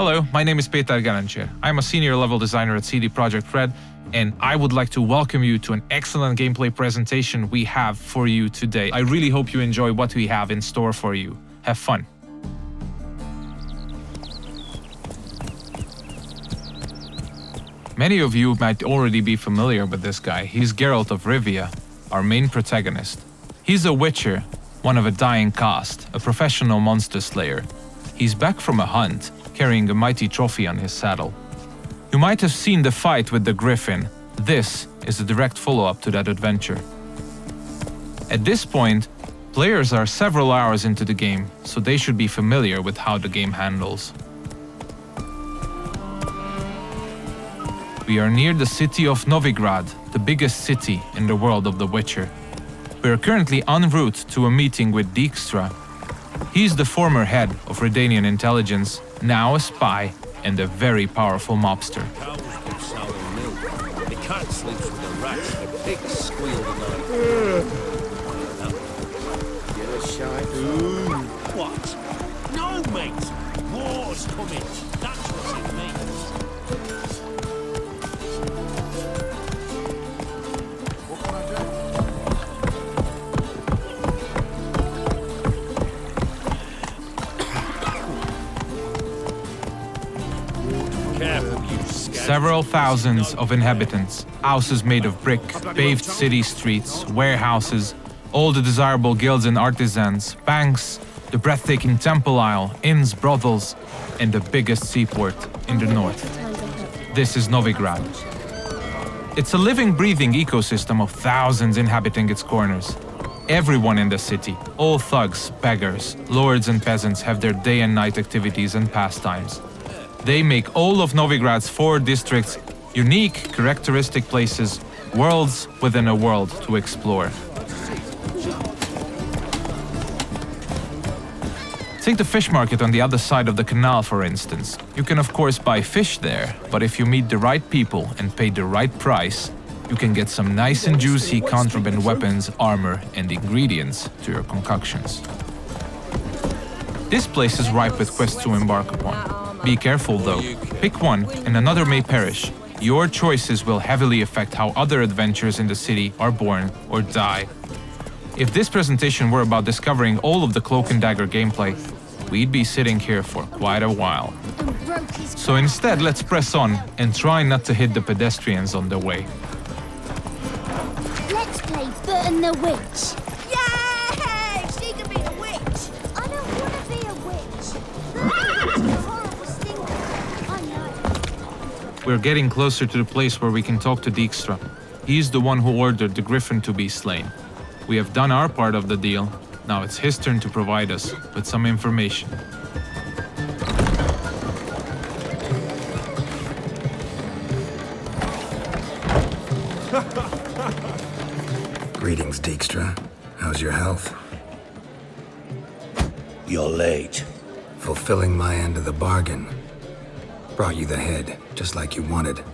Hello, my name is Petar Garancher. I'm a senior level designer at CD Projekt Red, and I would like to welcome you to an excellent gameplay presentation we have for you today. I really hope you enjoy what we have in store for you. Have fun. Many of you might already be familiar with this guy. He's Geralt of Rivia, our main protagonist. He's a witcher, one of a dying caste, a professional monster slayer. He's back from a hunt, carrying a mighty trophy on his saddle. You might have seen the fight with the Griffin. This is a direct follow-up to that adventure. At this point, players are several hours into the game, so they should be familiar with how the game handles. We are near the city of Novigrad, the biggest city in the world of The Witcher. We are currently en route to a meeting with Dijkstra. He's the former head of Redanian intelligence, now a spy and a very powerful mobster. Cows give sour milk. The cat sleeps with the rats. The pigs squeal tonight. You're a shy What? No, mate. War's coming. That's what it means. What can I do? Careful, you scab. Several thousands of inhabitants, houses made of brick, paved city streets, warehouses, all the desirable guilds and artisans, banks, the breathtaking temple isle, inns, brothels, and the biggest seaport in the north. This is Novigrad. It's a living, breathing ecosystem of thousands inhabiting its corners. Everyone in the city, all thugs, beggars, lords and peasants have their day and night activities and pastimes. They make all of Novigrad's 4 districts unique, characteristic places, worlds within a world to explore. Take the fish market on the other side of the canal, for instance. You can of course buy fish there, but if you meet the right people and pay the right price, you can get some nice and juicy contraband weapons, armor, and ingredients to your concoctions. This place is ripe with quests to embark upon. Be careful though. Pick one and another may perish. Your choices will heavily affect how other adventures in the city are born or die. If this presentation were about discovering all of the Cloak and Dagger gameplay, we'd be sitting here for quite a while. So instead, let's press on and try not to hit the pedestrians on the way. Let's play Burton the Witch. Yay! She can be a witch! I don't want to be a witch. It's a horrible stinker. I know. We're getting closer to the place where we can talk to Dijkstra. He's the one who ordered the Griffin to be slain. We have done our part of the deal. Now it's his turn to provide us with some information. Greetings, Dijkstra. How's your health? You're late. Fulfilling my end of the bargain. Brought you the head, just like you wanted.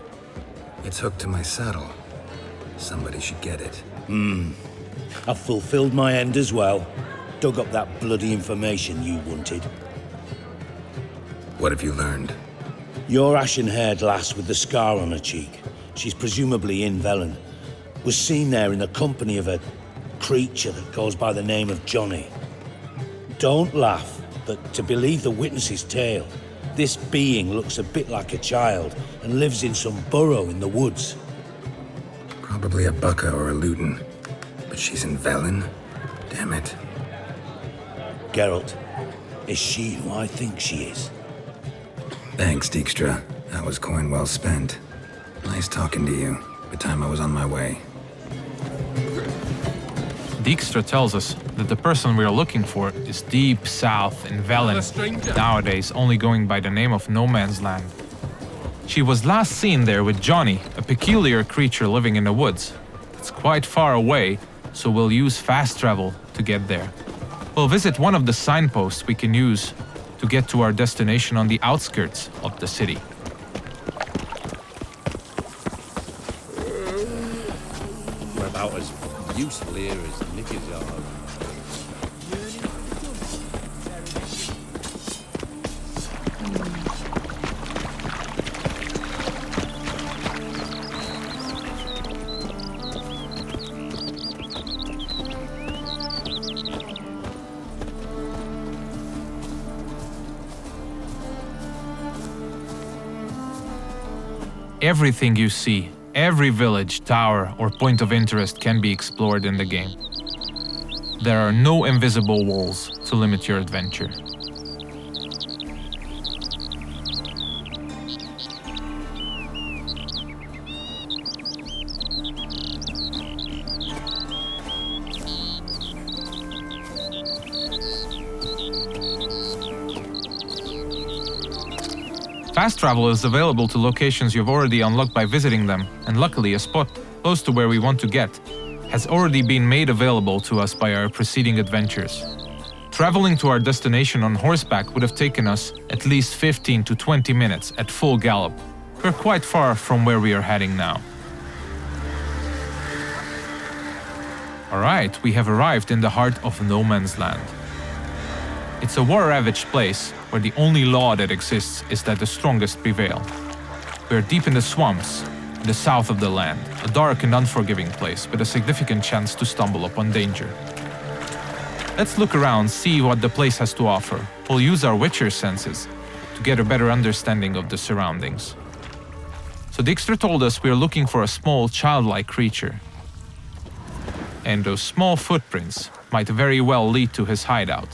It's hooked to my saddle. Somebody should get it. I've fulfilled my end as well. Dug up that bloody information you wanted. What have you learned? Your ashen-haired lass with the scar on her cheek, she's presumably in Velen, was seen there in the company of a creature that goes by the name of Johnny. Don't laugh, but to believe the witness's tale, this being looks a bit like a child and lives in some burrow in the woods. Probably a Bucca or a Luton. But she's in Velen? Damn it. Geralt, is she who I think she is? Thanks, Dijkstra. That was coin well spent. Nice talking to you. The time I was on my way. Dijkstra tells us that the person we are looking for is deep south in Velen, nowadays only going by the name of No Man's Land. She was last seen there with Johnny, a peculiar creature living in the woods. It's quite far away, so we'll use fast travel to get there. We'll visit one of the signposts we can use to get to our destination on the outskirts of the city. We're about as useful here as knickers are. Everything you see, every village, tower, or point of interest can be explored in the game. There are no invisible walls to limit your adventure. Fast travel is available to locations you've already unlocked by visiting them, and luckily a spot close to where we want to get has already been made available to us by our preceding adventures. Traveling to our destination on horseback would have taken us at least 15 to 20 minutes at full gallop. We're quite far from where we are heading now. Alright, we have arrived in the heart of No Man's Land. It's a war-ravaged place where the only law that exists is that the strongest prevail. We're deep in the swamps, in the south of the land, a dark and unforgiving place with a significant chance to stumble upon danger. Let's look around, see what the place has to offer. We'll use our Witcher senses to get a better understanding of the surroundings. So Dijkstra told us we're looking for a small, childlike creature. And those small footprints might very well lead to his hideout.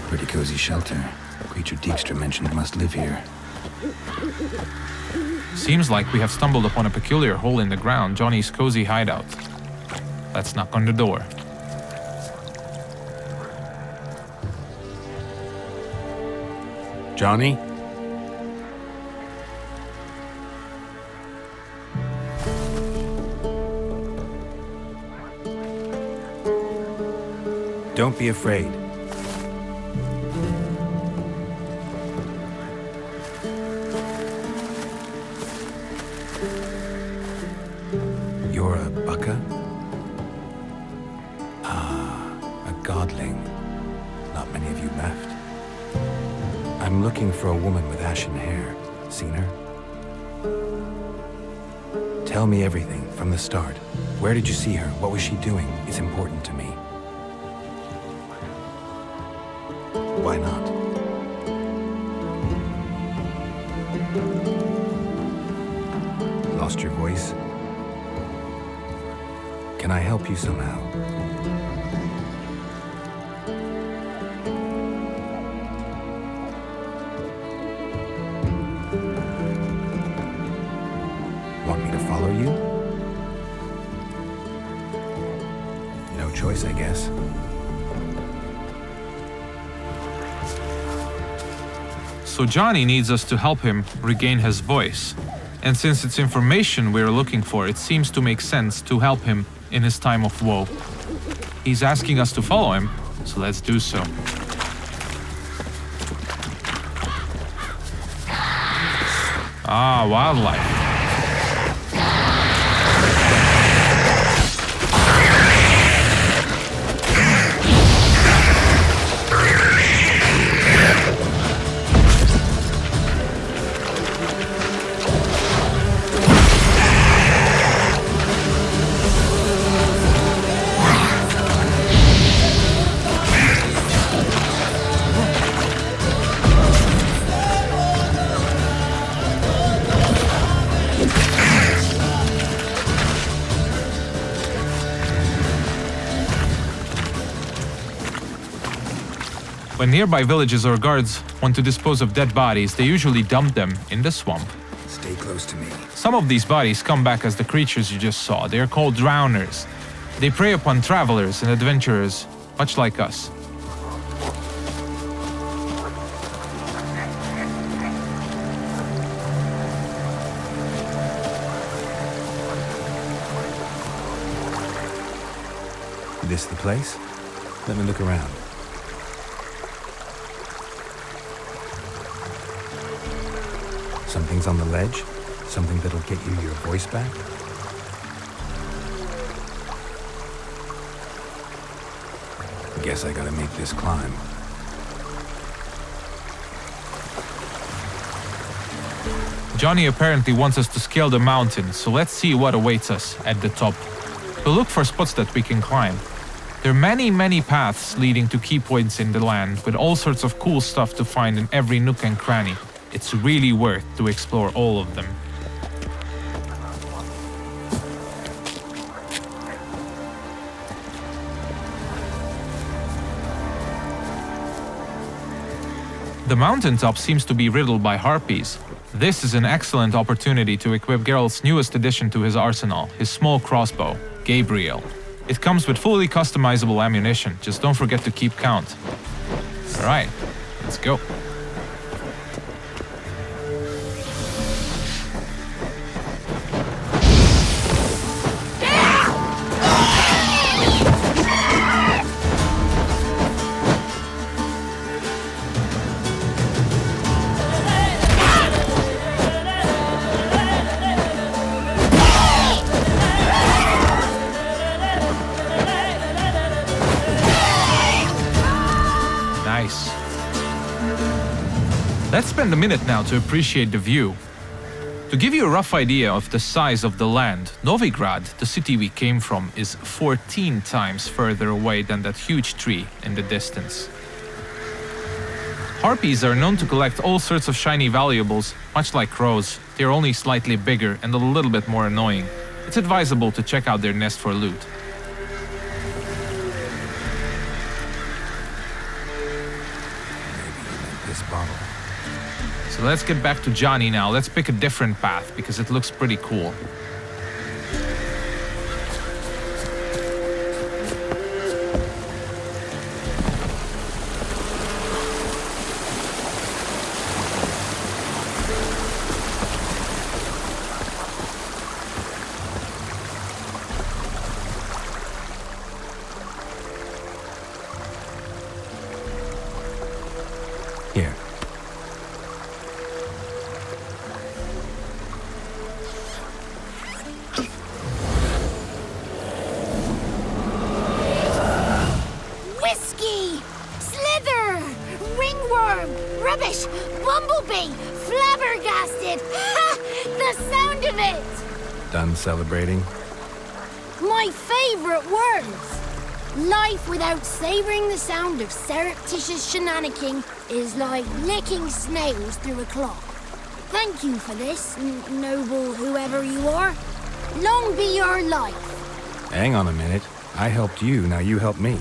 Pretty cozy shelter. Creature Dijkstra mentioned must live here. Seems like we have stumbled upon a peculiar hole in the ground, Johnny's cozy hideout. Let's knock on the door. Johnny? Don't be afraid. You're a Baka? Ah, a godling. Not many of you left. I'm looking for a woman with ashen hair. Seen her? Tell me everything from the start. Where did you see her? What was she doing? It's important to me. Why not? Lost your voice? Can I help you somehow? Want me to follow you? No choice, I guess. So Johnny needs us to help him regain his voice. And since it's information we're looking for, it seems to make sense to help him in his time of woe. He's asking us to follow him, so let's do so. Ah, wildlife. When nearby villages or guards want to dispose of dead bodies, they usually dump them in the swamp. Stay close to me. Some of these bodies come back as the creatures you just saw. They are called drowners. They prey upon travelers and adventurers, much like us. This the place? Let me look around. Something's on the ledge? Something that'll get you your voice back? Guess I gotta make this climb. Johnny apparently wants us to scale the mountain, so let's see what awaits us at the top. We'll look for spots that we can climb. There are many paths leading to key points in the land, with all sorts of cool stuff to find in every nook and cranny. It's really worth to explore all of them. The mountaintop seems to be riddled by harpies. This is an excellent opportunity to equip Geralt's newest addition to his arsenal, his small crossbow, Gabriel. It comes with fully customizable ammunition, just don't forget to keep count. Alright, let's go. Nice. Let's spend a minute now to appreciate the view. To give you a rough idea of the size of the land, Novigrad, the city we came from, is 14 times further away than that huge tree in the distance. Harpies are known to collect all sorts of shiny valuables, much like crows. They're only slightly bigger and a little bit more annoying. It's advisable to check out their nest for loot. This bottle. So let's get back to Johnny now. Let's pick a different path because it looks pretty cool. Here. Whiskey! Slither! Ringworm! Rubbish! Bumblebee! Flabbergasted! Ha! The sound of it! Done celebrating? My favorite words! Life without savoring the sound of surreptitious shenanigans is like licking snails through a cloth. Thank you for this, noble whoever you are. Long be your life. Hang on a minute. I helped you, now you help me.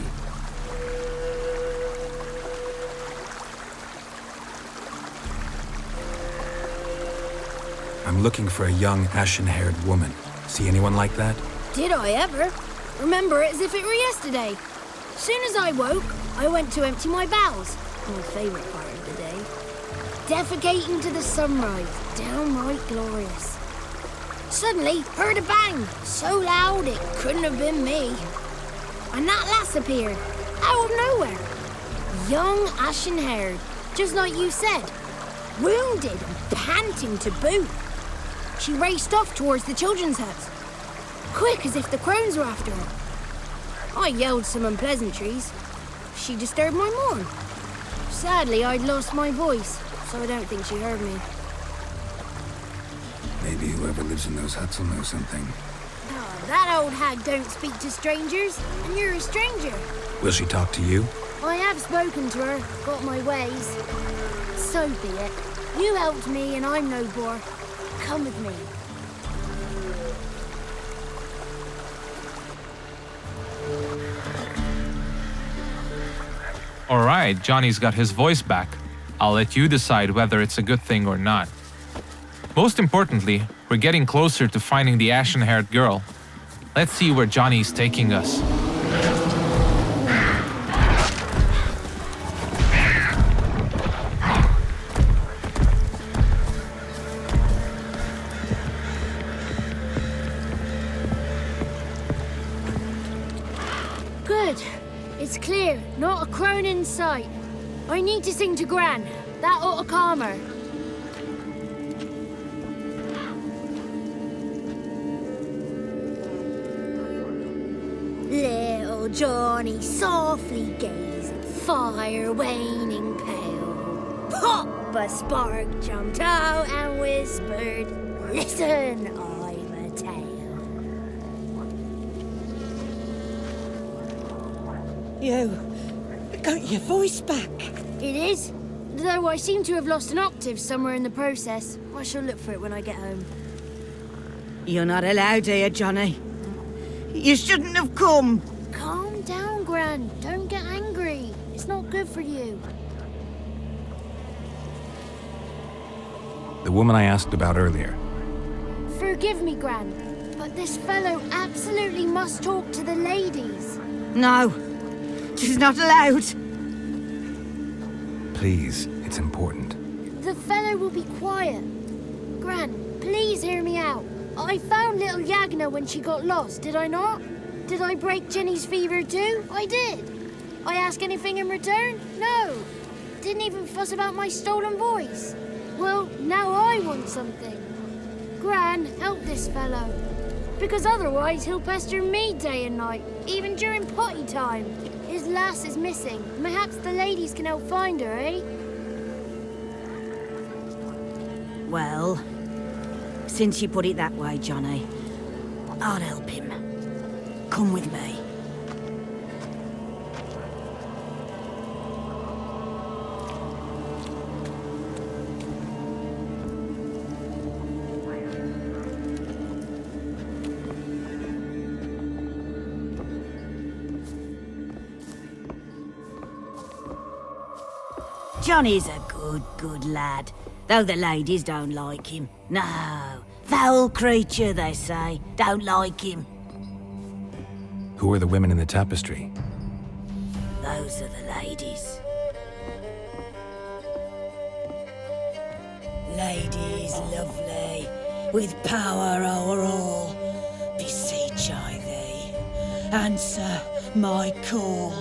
I'm looking for a young, ashen-haired woman. See anyone like that? Did I ever? Remember it as if it were yesterday. Soon as I woke, I went to empty my bowels. My favourite part of the day. Defecating to the sunrise. Downright glorious. Suddenly, heard a bang. So loud it couldn't have been me. And that lass appeared. Out of nowhere. Young, ashen-haired. Just like you said. Wounded and panting to boot. She raced off towards the children's hut. Quick as if the crones were after her. I yelled some unpleasantries. She disturbed my morn. Sadly, I'd lost my voice, so I don't think she heard me. Maybe whoever lives in those huts will know something. Oh, that old hag don't speak to strangers, and you're a stranger. Will she talk to you? I have spoken to her, got my ways. So be it. You helped me, and I'm no bore. Come with me. Alright, Johnny's got his voice back. I'll let you decide whether it's a good thing or not. Most importantly, we're getting closer to finding the ashen-haired girl. Let's see where Johnny's taking us. Good. It's clear, not a crone in sight. I need to sing to Gran. That ought to calm her. Little Johnny softly gazed at fire waning pale. Pop! A spark jumped out and whispered, "Listen, I'm a tale." You got your voice back. It is. Though I seem to have lost an octave somewhere in the process. I shall look for it when I get home. You're not allowed here, Johnny. You shouldn't have come. Calm down, Gran. Don't get angry. It's not good for you. The woman I asked about earlier. Forgive me, Gran, but this fellow absolutely must talk to the ladies. No, she's not allowed. Please, it's important. The fellow will be quiet. Gran, please hear me out. I found little Yagna when she got lost, did I not? Did I break Jenny's fever too? I did. I ask anything in return? No. Didn't even fuss about my stolen voice. Well, now I want something. Gran, help this fellow. Because otherwise he'll pester me day and night, even during potty time. His lass is missing. Perhaps the ladies can help find her, eh? Well, since you put it that way, Johnny, I'll help him. Come with me. Johnny's a good lad, though the ladies don't like him. No, foul creature, they say. Don't like him. Who are the women in the tapestry? Those are the ladies. Ladies lovely, with power o'er all, beseech I thee, answer my call.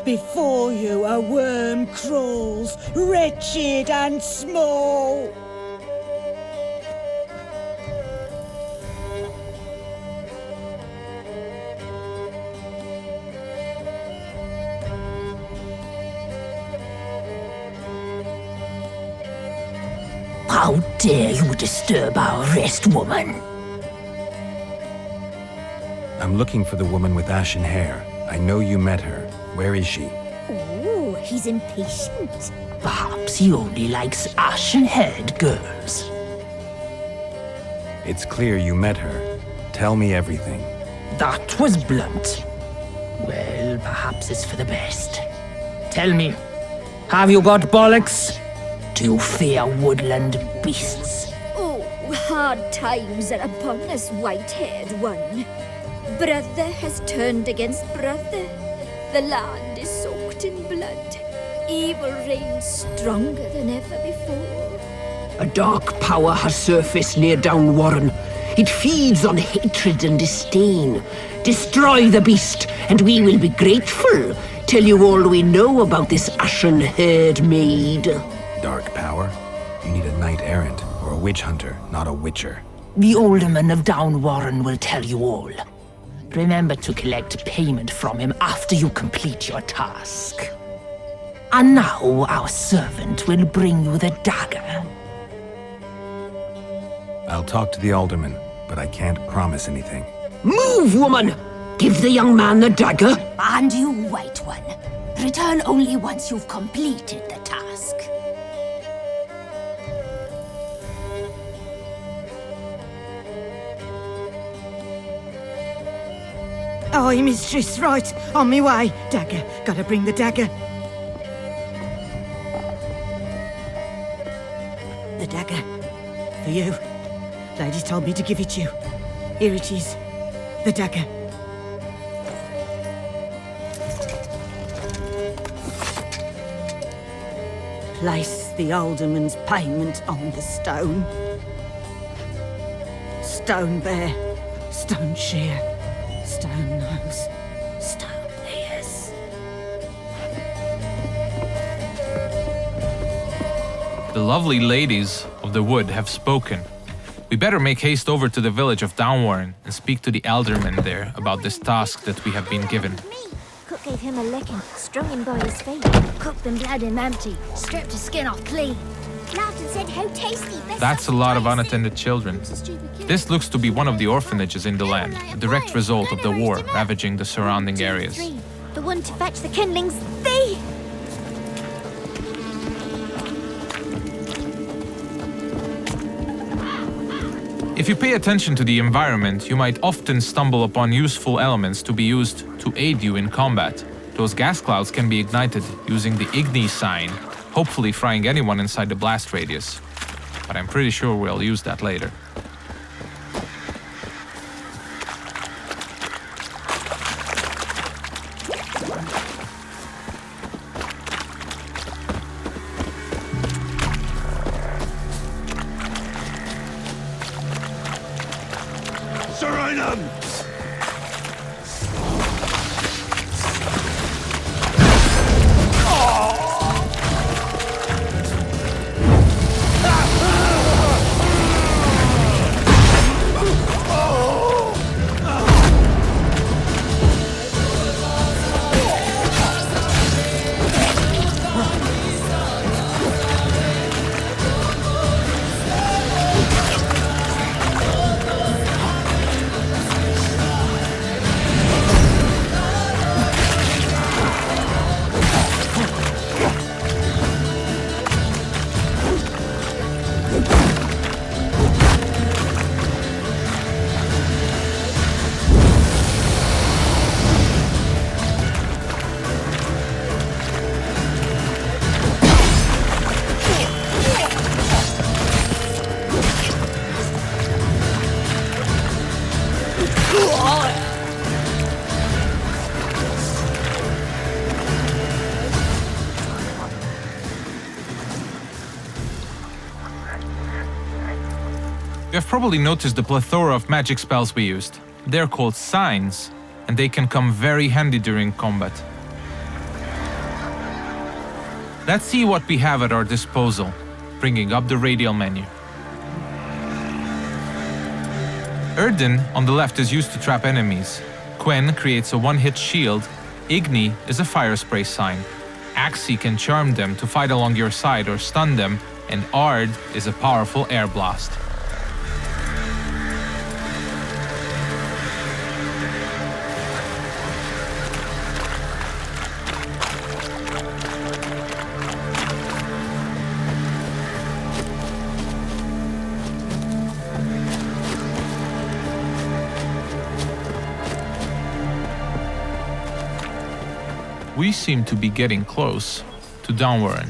Before you a worm crawls, wretched and small. How dare you disturb our rest, woman? I'm looking for the woman with ashen hair. I know you met her. Where is she? Oh, he's impatient. Perhaps he only likes ashen-haired girls. It's clear you met her. Tell me everything. That was blunt. Well, perhaps it's for the best. Tell me, have you got bollocks? Do you fear woodland beasts? Oh, hard times are upon us, white-haired one. Brother has turned against brother. The land is soaked in blood. Evil reigns stronger than ever before. A dark power has surfaced near Downwarren. It feeds on hatred and disdain. Destroy the beast, and we will be grateful. Tell you all we know about this ashen-haired maid. Dark power? You need a knight-errant or a witch hunter, not a witcher. The alderman of Downwarren will tell you all. Remember to collect payment from him after you complete your task. And now our servant will bring you the dagger. I'll talk to the alderman, but I can't promise anything. Move, woman! Give the young man the dagger. And you, white one, return only once you've completed the task. Aye, mistress, right. On me way. Dagger. Gotta bring the dagger. The dagger. For you. Ladies told me to give it you. Here it is. The dagger. Place the alderman's payment on the stone. Stone bear. Stone shear. Stone nose, stone ears. The lovely ladies of the wood have spoken. We better make haste over to the village of Downwarren and speak to the alderman there about this task that we have been given. Cook gave him a licking, strung him by his feet. Cooked and bled him empty, stripped his skin off clean. Laughed and said how tasty. That's a lot of unattended children. This looks to be one of the orphanages in the land, a direct result of the war ravaging the surrounding areas. The one to fetch the kindlings. They... If you pay attention to the environment, you might often stumble upon useful elements to be used to aid you in combat. Those gas clouds can be ignited using the Igni sign, hopefully frying anyone inside the blast radius. But I'm pretty sure we'll use that later. You have probably noticed the plethora of magic spells we used. They're called signs, and they can come very handy during combat. Let's see what we have at our disposal, bringing up the radial menu. Erden on the left is used to trap enemies. Quen creates a one-hit shield. Igni is a fire spray sign. Axii can charm them to fight along your side or stun them, and Ard is a powerful air blast. We seem to be getting close to Downwarren.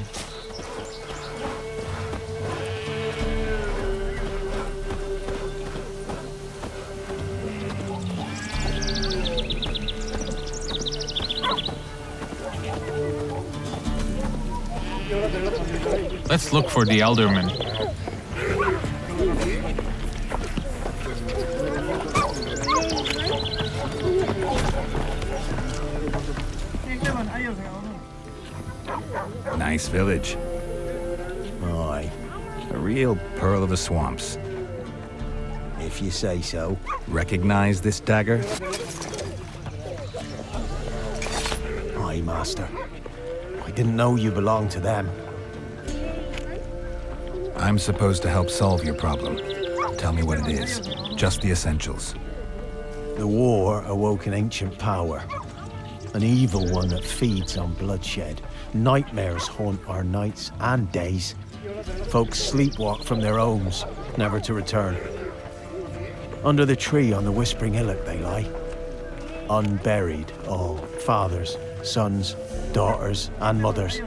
Let's look for the Elderman. Nice village. Aye, A real pearl of the swamps. if you say so. Recognize this dagger? Aye, Master. I didn't know you belonged to them. I'm supposed to help solve your problem. Tell me what it is. Just the essentials. The war awoke an ancient power. An evil one that feeds on bloodshed. Nightmares haunt our nights and days. Folks sleepwalk from their homes, never to return. Under the tree on the Whispering Hillock they lie. Unburied, all. Fathers, sons, daughters, and mothers.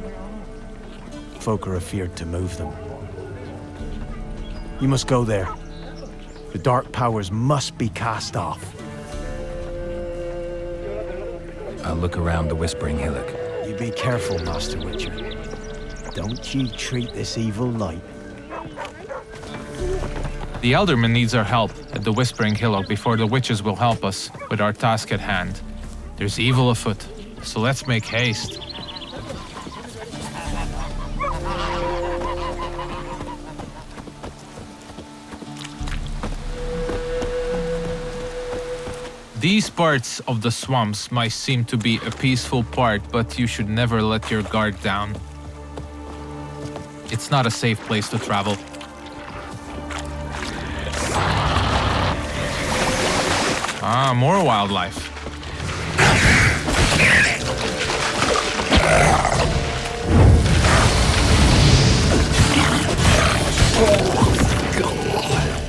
Folk are afeard to move them. You must go there. The dark powers must be cast off. I'll look around the Whispering Hillock. You be careful, Master Witcher. Don't you treat this evil light. The Elderman needs our help at the Whispering Hillock before the witches will help us with our task at hand. There's evil afoot, so let's make haste. These parts of the swamps might seem to be a peaceful part, but you should never let your guard down. It's not a safe place to travel. Ah, more wildlife.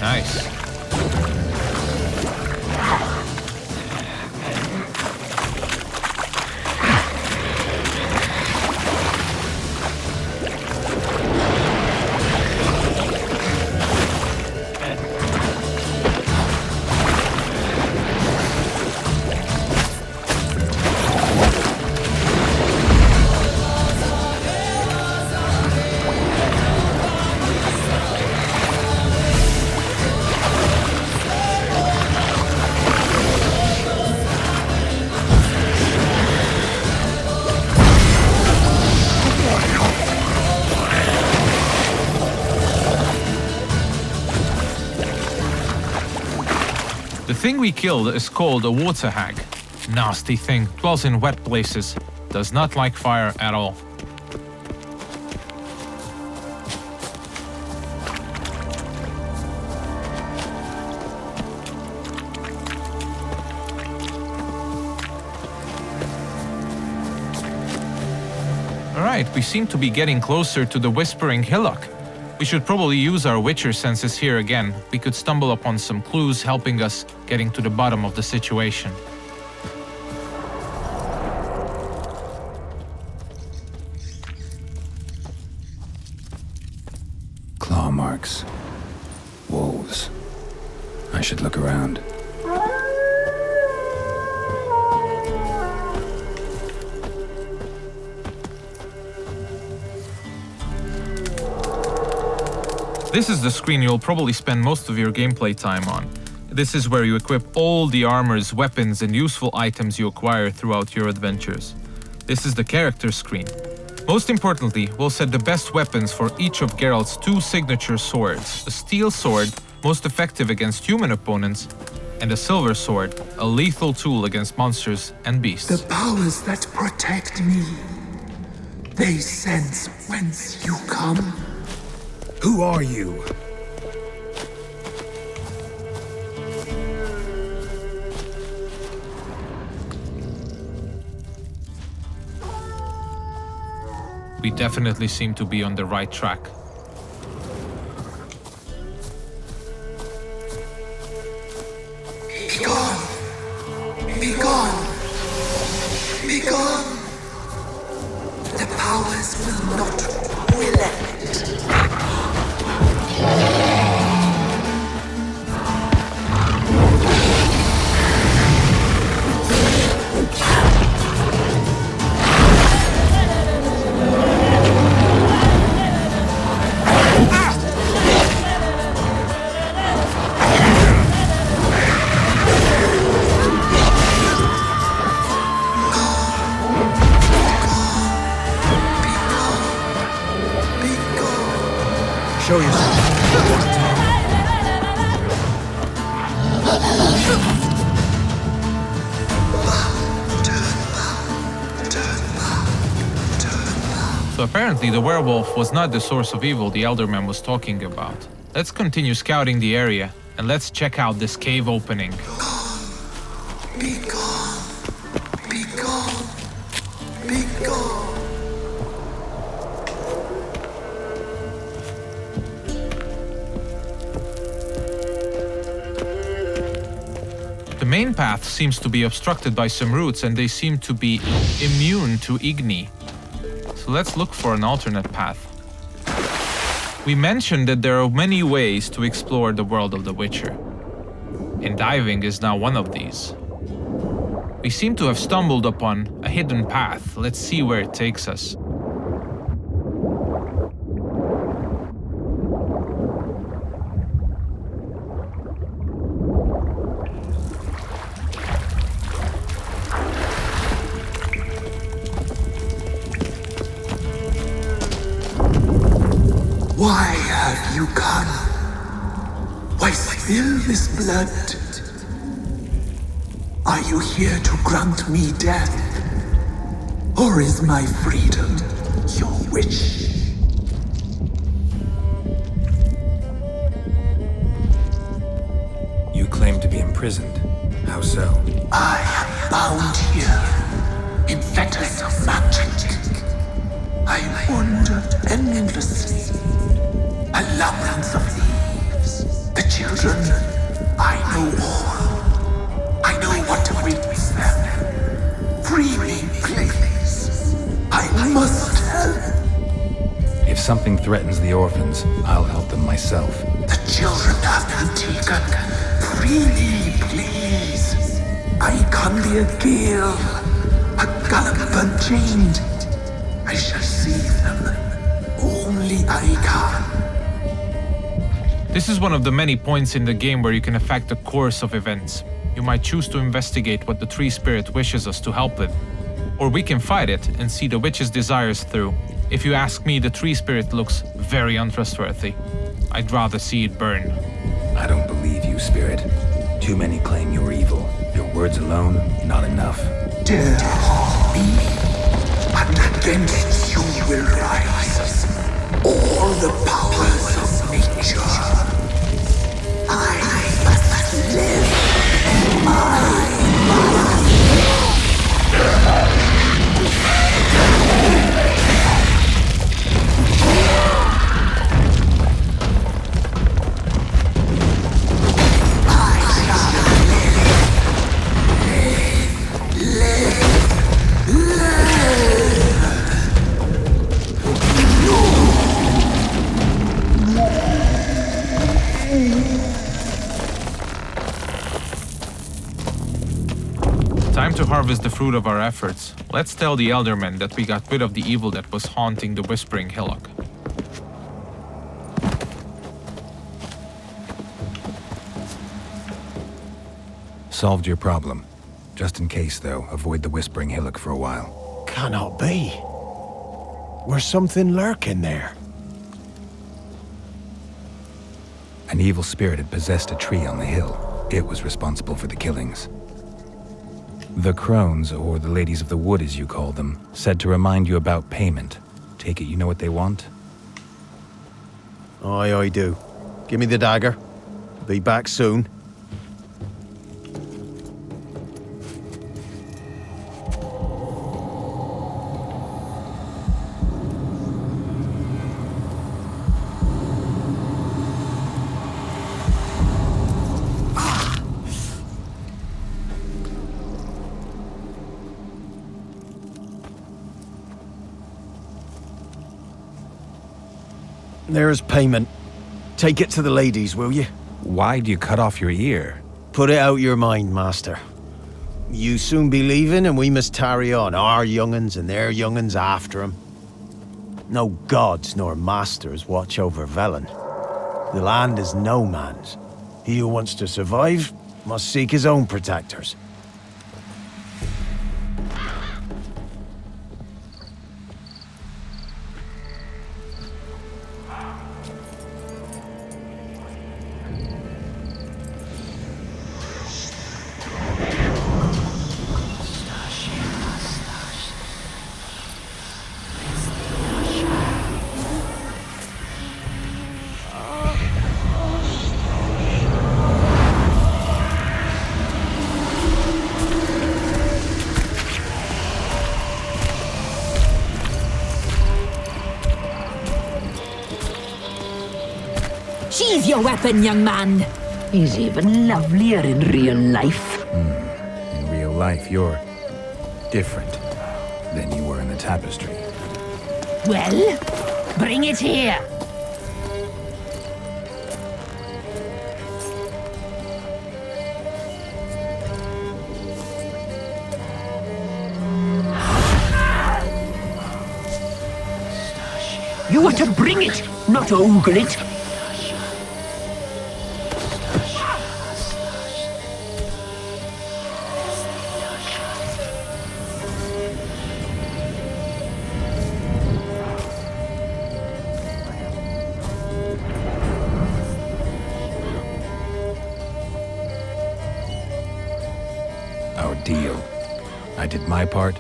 Nice. The thing we killed is called a water hag. Nasty thing, dwells in wet places, does not like fire at all. Alright, we seem to be getting closer to the Whispering Hillock. We should probably use our Witcher senses here again. We could stumble upon some clues helping us getting to the bottom of the situation. Claw marks. Wolves. I should look around. This is the screen you'll probably spend most of your gameplay time on. This is where you equip all the armors, weapons, and useful items you acquire throughout your adventures. This is the character screen. Most importantly, we'll set the best weapons for each of Geralt's 2 signature swords. A steel sword, most effective against human opponents, and a silver sword, a lethal tool against monsters and beasts. The powers that protect me, they sense whence you come. Who are you? We definitely seem to be on the right track. Be gone! Be gone! Be gone! The powers will not relent. Show yourself. So apparently the werewolf was not the source of evil the Elderman was talking about. Let's continue scouting the area, and let's check out this cave opening. Be gone! Be gone! Be gone! The main path seems to be obstructed by some roots, and they seem to be immune to Igni. So let's look for an alternate path. We mentioned that there are many ways to explore the world of The Witcher, and diving is now one of these. We seem to have stumbled upon a hidden path. Let's see where it takes us. Why have you come? Why spill this blood? Are you here to grant me death? Or is my freedom your wish? You claim to be imprisoned. How so? I am bound here in fetters of magic. I wandered endlessly, a labyrinth of leaves. The children, I know all. I know what awaits them. Free me, please. I must help. If something threatens the orphans, I'll help them myself. The children have been taken. Free me, please. I can be a gale, a gallop unchained. I shall save them. Only I can. This is one of the many points in the game where you can affect the course of events. You might choose to investigate what the Tree Spirit wishes us to help with. Or we can fight it and see the witch's desires through. If you ask me, the Tree Spirit looks very untrustworthy. I'd rather see it burn. I don't believe you, Spirit. Too many claim you're evil. Your words alone, not enough. Dare harm me, and against you will rise all the powers of nature. I must live. Time to harvest the fruit of our efforts. Let's tell the Eldermen that we got rid of the evil that was haunting the Whispering Hillock. Solved your problem. Just in case, though, avoid the Whispering Hillock for a while. Cannot be. There's something lurking there. An evil spirit had possessed a tree on the hill. It was responsible for the killings. The crones, or the ladies of the wood as you call them, said to remind you about payment. Take it you know what they want? Aye, I do. Give me the dagger. Be back soon. There's payment. Take it to the ladies, will you? Why do you cut off your ear? Put it out your mind, master. You soon be leaving and we must tarry on, our young'uns and their young'uns after 'em. No gods nor masters watch over Velen. The land is no man's. He who wants to survive must seek his own protectors. Sheathe your weapon, young man. He's even lovelier in real life. In real life, you're different than you were in the tapestry. Well, bring it here. You are to bring it, not ogle it. Our deal. I did my part,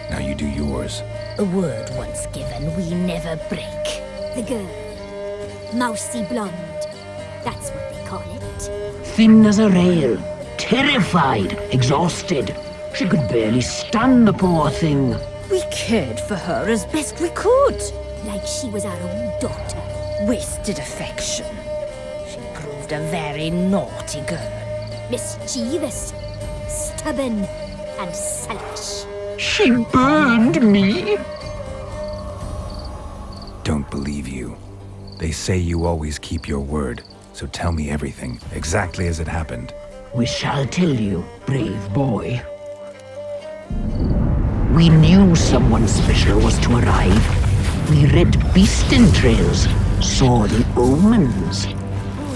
now you do yours. A word once given, we never break. The girl. Mousy blonde. That's what they call it. Thin as a rail, terrified, exhausted. She could barely stand, the poor thing. We cared for her as best we could. Like she was our own daughter. Wasted affection. She proved a very naughty girl. Mischievous, stubborn, and selfish. She burned me. Don't believe you. They say you always keep your word, so tell me everything, exactly as it happened. We shall tell you, brave boy. We knew someone special was to arrive. We read beast entrails, saw the omens.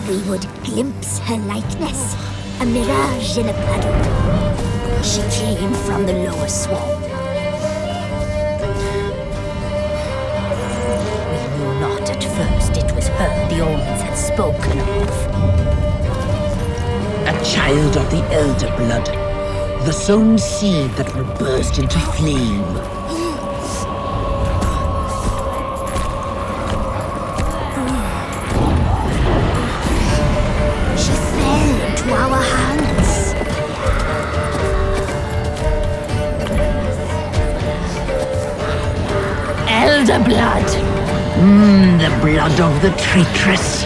We would glimpse her likeness, a mirage in a puddle. She came from the lower swamp. We knew not at first it was her the omens had spoken of. A child of the elder blood, the sown seed that will burst into flame. She fell into our hands. Elder blood. The blood of the traitress.